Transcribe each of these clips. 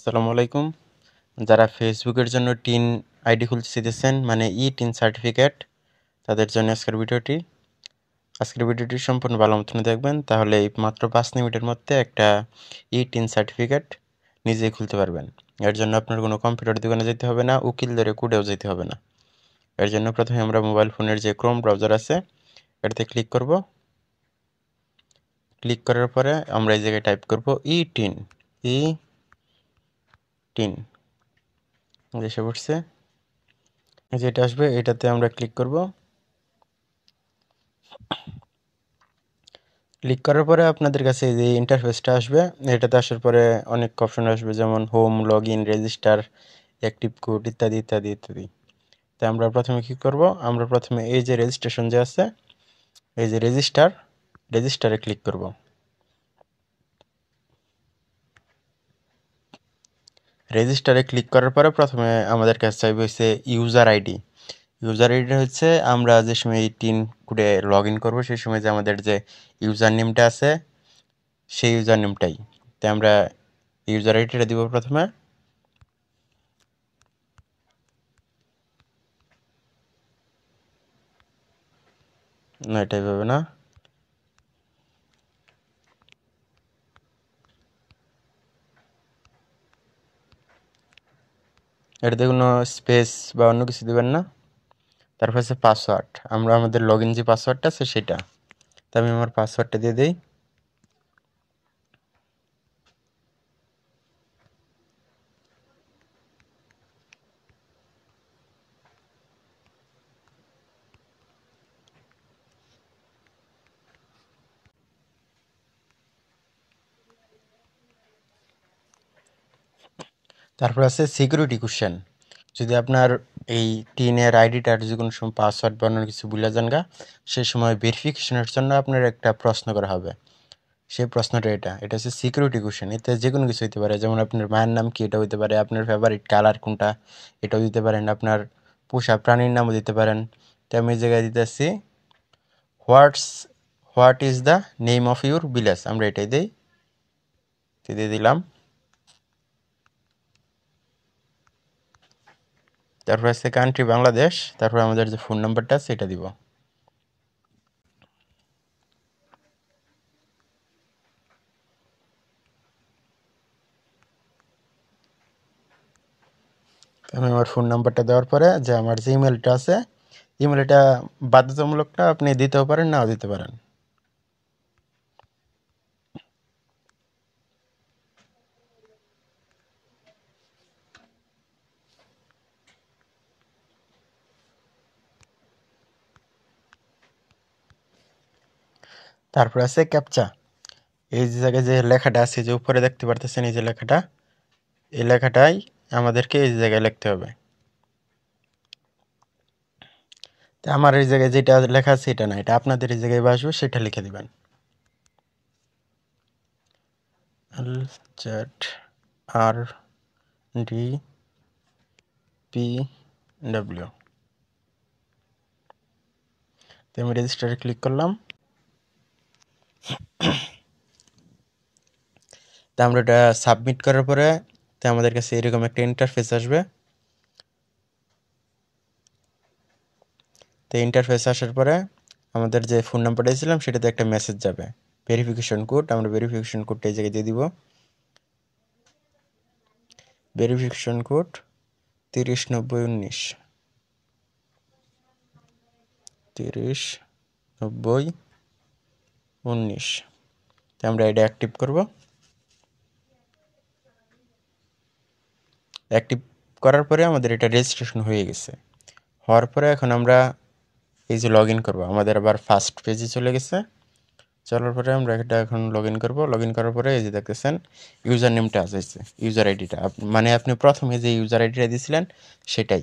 আসসালামু আলাইকুম। যারা ফেসবুকের জন্য টিন আইডি খুলতে চাইতেছেন মানে টিন সার্টিফিকেট, তাদের জন্য আজকের ভিডিওটি সম্পূর্ণ ভালো মতন দেখবেন, তাহলে এই মাত্র 5 মিনিটের মধ্যে একটা টিন সার্টিফিকেট নিজেই খুলতে পারবেন। এর জন্য আপনার কোনো কম্পিউটার দোকানে যেতে হবে না, উকিল ধরে কোর্টেও যেতে হবে না। এর জন্য প্রথমে আমরা মোবাইল ফোনের যে ক্রোম ব্রাউজার আছে এটাতে ক্লিক করব। ক্লিক করার পরে আমরা এই জায়গায় টাইপ করব টিন ই টিন এসে পড়ছে। যেটা আসবে এটাতে আমরা ক্লিক করব। ক্লিক করার পরে আপনাদের কাছে যে ইন্টারফেসটা আসবে, এটাতে আসার পরে অনেক অপশন আসবে, যেমন home, log in, register, active code ইত্যাদি ইত্যাদি ইত্যাদি। তো আমরা প্রথমে কি করব, আমরা প্রথমে এই যে রেজিস্ট্রেশন যে আছে, এই যে রেজিস্টারে ক্লিক করব। রেজিস্টারে ক্লিক করার পরে প্রথমে আমাদের কাছে চাইবে হচ্ছে ইউজার আইডি। ইউজার আইডিটা হচ্ছে আমরা যে সময় এই টিন কোডে লগ ইন করবো সেই সময় যে আমাদের যে ইউজার নেমটা আছে সেই ইউজার নেমটাই। তো আমরা ইউজার আইডিটা দিব প্রথমে। না, এটাই পাবে না। এটাতে কোনো স্পেস বা অন্য কিছু দেবেন না। তারপর হচ্ছে পাসওয়ার্ড, আমরা আমাদের লগ ইন যে পাসওয়ার্ডটা আছে সেটা। তো আমি আমার পাসওয়ার্ডটা দিয়ে দিই। তারপর আছে সিকিউরিটি কোশ্চেন। যদি আপনার এই টিনের আইডিটার যে কোনো সময় পাসওয়ার্ড বা অন্য কিছু ভুলে যান গা, সেই সময় ভেরিফিকেশনের জন্য আপনার একটা প্রশ্ন করা হবে। সেই প্রশ্নটা এটা হচ্ছে সিকিউরিটি কোশ্চেন। এতে যে কোনো কিছু হতে পারে, যেমন আপনার মায়ের নাম কি, এটা হতে পারে। আপনার ফেভারিট কালার কোনটা, এটাও দিতে পারেন। আপনার পোষা প্রাণীর নামও দিতে পারেন। তো আমি এই জায়গায় দিতেছি what is the name of your village, আমরা এটাই দিই। দিয়ে দিলাম। তারপর আছে কান্ট্রি বাংলাদেশ। তারপর আমাদের যে ফোন নাম্বারটা আছে এটা দিব। আমি আমার ফোন নাম্বারটা দেওয়ার পরে যে আমার যে ইমেলটা আছে, ইমেলটা বাধ্যতামূলক না, আপনি দিতেও পারেন, নাও দিতে পারেন। তারপর আছে ক্যাপচা। এই যে জায়গায় যে লেখাটা আছে, যে উপরে দেখতে পারতেছেন এই যে লেখাটা, এই লেখাটাই আমাদেরকে এই জায়গায় লিখতে হবে। তো আমার এই জায়গায় যেটা লেখা আছে এটা না, এটা আপনাদের এই জায়গায় আসবে, সেটা লিখে দিবেন। ZRDPW। তো আমি রেজিস্টারে ক্লিক করলাম। তা আমরা এটা সাবমিট করার পরে তো আমাদের কাছে এরকম একটা ইন্টারফেস আসবে। তো ইন্টারফেস আসার পরে আমাদের যে ফোন নাম্বারটা দিয়েছিলাম সেটাতে একটা মেসেজ যাবে, ভেরিফিকেশন কোড। আমরা ভেরিফিকেশন কোডটা এই জায়গায় দিয়ে দিব। Verification code 309019, 309019। তো আমরা এটা অ্যাক্টিভ করব। অ্যাক্টিভ করার পরে আমাদের এটা রেজিস্ট্রেশন হয়ে গেছে। হওয়ার পরে এখন আমরা এই যে লগ ইন করবো, আমাদের আবার ফার্স্ট পেজে চলে গেছে। চলার পরে আমরা এটা এখন লগ ইন করবো। লগ ইন করার পরে এই যে দেখতেছেন ইউজার নেমটা আসছে, ইউজার আইডিটা মানে আপনি প্রথমে যে ইউজার আইডিটা দিয়েছিলেন সেটাই।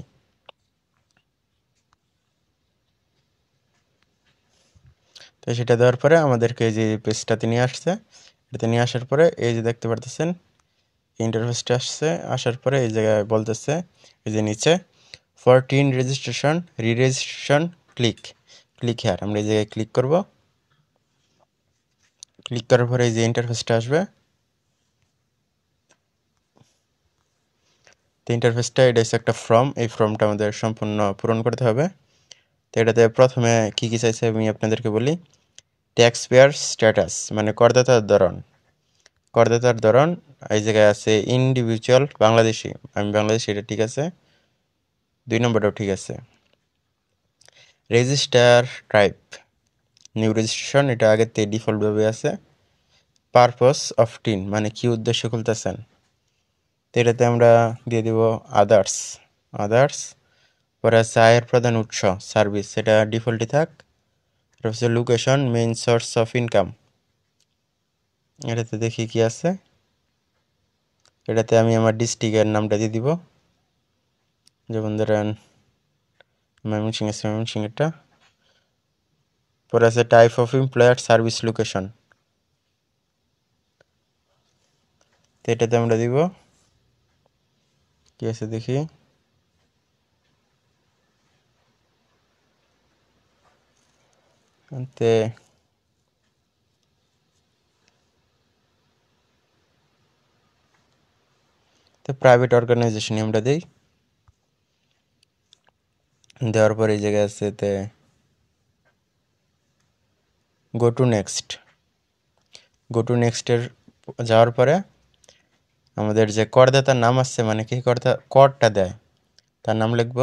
তো সেটা দেওয়ার পরে আমাদেরকে এই যে পেজটাতে নিয়ে আসছে। এটাতে নিয়ে আসার পরে এই যে দেখতে পারতেছেন ইন্টারফেসটা আসছে। আসার পরে এই জায়গায় বলতেছে এই যে নিচে for TIN registration re-registration click here, আমরা এই জায়গায় ক্লিক করব। ক্লিক করার পরে এই যে ইন্টারফেসটা আসবে। তো ইন্টারফেসটা এটা হচ্ছে একটা ফর্ম, এই ফর্মটা আমাদের সম্পূর্ণ পূরণ করতে হবে। তো এটাতে প্রথমে কী কী চাইছে আমি আপনাদেরকে বলি। ট্যাক্স পেয়ার স্ট্যাটাস মানে করদাতার ধরন এই জায়গায় আছে ইন্ডিভিজুয়াল বাংলাদেশি, আমি বাংলাদেশি, এটা ঠিক আছে। 2 নম্বরটাও ঠিক আছে। রেজিস্টার টাইপ নিউ রেজিস্ট্রেশন, এটা আগের থেকে ডিফল্টভাবে আছে। পারপস অফ টিন মানে কি উদ্দেশ্যে খুলতেছেন, তো এটাতে আমরা দিয়ে দিব আদার্স। পরে আছে আয়ের প্রধান উৎস সার্ভিস, সেটা ডিফল্টই থাক। এটা হচ্ছে location main source of income, এটাতে দেখি কি আছে। এটাতে আমি আমার ডিস্ট্রিক্টের নামটা দিয়ে দিব, যেমন ধরেন ময়মনসিংহেরটা। পরে আছে type of employer service location, তো এটাতে আমরা দিব কি আছে দেখি। তো প্রাইভেট অর্গানাইজেশন আমরা দিই, দেওয়ার পরে এই জায়গায় আছে তে গো টু নেক্সটের যাওয়ার পরে আমাদের যে করদাতার নাম আসছে মানে কি করটা দেয় তার নাম লিখব।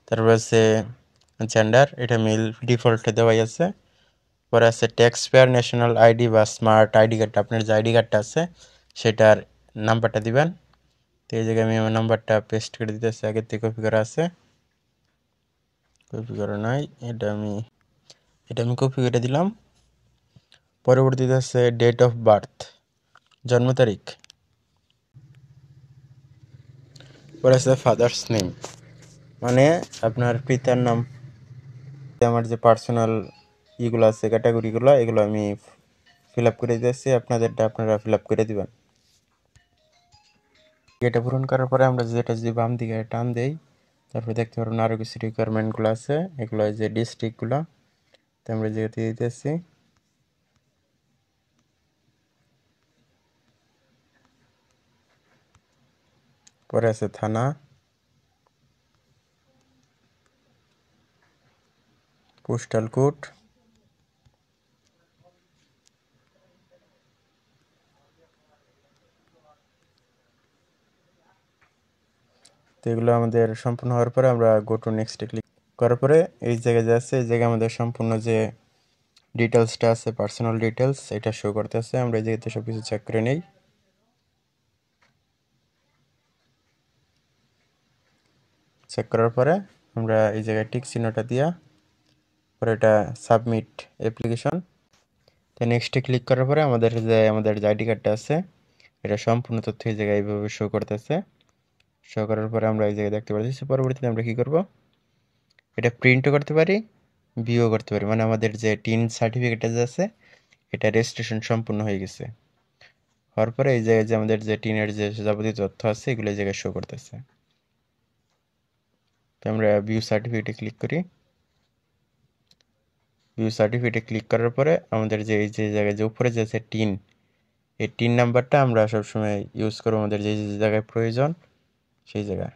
তারপর আছে জেন্ডার, এটা মেল ডিফল্টে দেওয়াই আছে। পরে আছে ট্যাক্স পেয়ার ন্যাশনাল আইডি বা স্মার্ট আইডি কার্ডটা, আপনার যে আইডি কার্ডটা আছে সেটার নাম্বারটা দিবেন। তো এই জায়গায় আমি আমার নাম্বারটা পেস্ট করে দিতেছি, আগের থেকে কপি করা আছে, কপি করা নাই, এটা আমি কপি করে দিলাম। পরবর্তীতে আছে ডেট অফ বার্থ জন্ম তারিখ। পরে আছে ফাদার্স নেম মানে আপনার পিতার নাম। আমার যে পার্সোনাল ইগুলো আছে ক্যাটাগরিগুলো, এগুলো আমি ফিল আপ করে দিতেছি, আপনাদেরটা আপনারা ফিল আপ করে দিবেন। এটা পূরণ করার পরে আমরা যেটা যদি বাম দিকে টান দেই, তারপরে দেখতে পারবেন আরও কিছু রিকোয়ারমেন্টগুলো আছে, এগুলো যে ডিস্ট্রিক্টগুলো, তো আমরা যেহেতু দিতেছি। পরে আছে থানা, পোস্টাল কোড, তো এগুলো আমাদের সম্পূর্ণ হওয়ার পরে আমরা গো টু নেক্সটে ক্লিক করার পরে এই জায়গায় যে আছে, এই জায়গায় আমাদের সম্পূর্ণ যে ডিটেলসটা আছে পার্সোনাল ডিটেলস এটা শো করতেছে। আমরা এই জায়গাতে সব কিছু চেক করে নেই। চেক করার পরে আমরা এই জায়গায় টিক চিহ্নটা দিয়া পরে এটা সাবমিট অ্যাপ্লিকেশন, তো নেক্সটে ক্লিক করার পরে আমাদের যে আইডি কার্ডটা আছে এটা সম্পূর্ণ তথ্য এই জায়গায় এইভাবে শো করতেছে। শো করার পরে আমরা এই জায়গায় দেখতে পাচ্ছি। পরবর্তীতে আমরা কি করব, এটা প্রিন্টও করতে পারি, ভিউও করতে পারি, মানে আমাদের যে টিন সার্টিফিকেটটা যে আছে এটা রেজিস্ট্রেশন সম্পূর্ণ হয়ে গেছে। হওয়ার পরে এই জায়গায় যে আমাদের যে টিনের যে যাবতীয় তথ্য আছে এগুলো এই জায়গায় শো করতেছে। তো আমরা ভিউ সার্টিফিকেটে ক্লিক করি। ভিউ সার্টিফিকেটে ক্লিক করার পরে আমাদের যে এই যে জায়গায় যে উপরে যে আছে টিন, এই টিন নাম্বারটা আমরা সবসময় ইউজ করবো আমাদের যে যে জায়গায় প্রয়োজন সেই জায়গায়।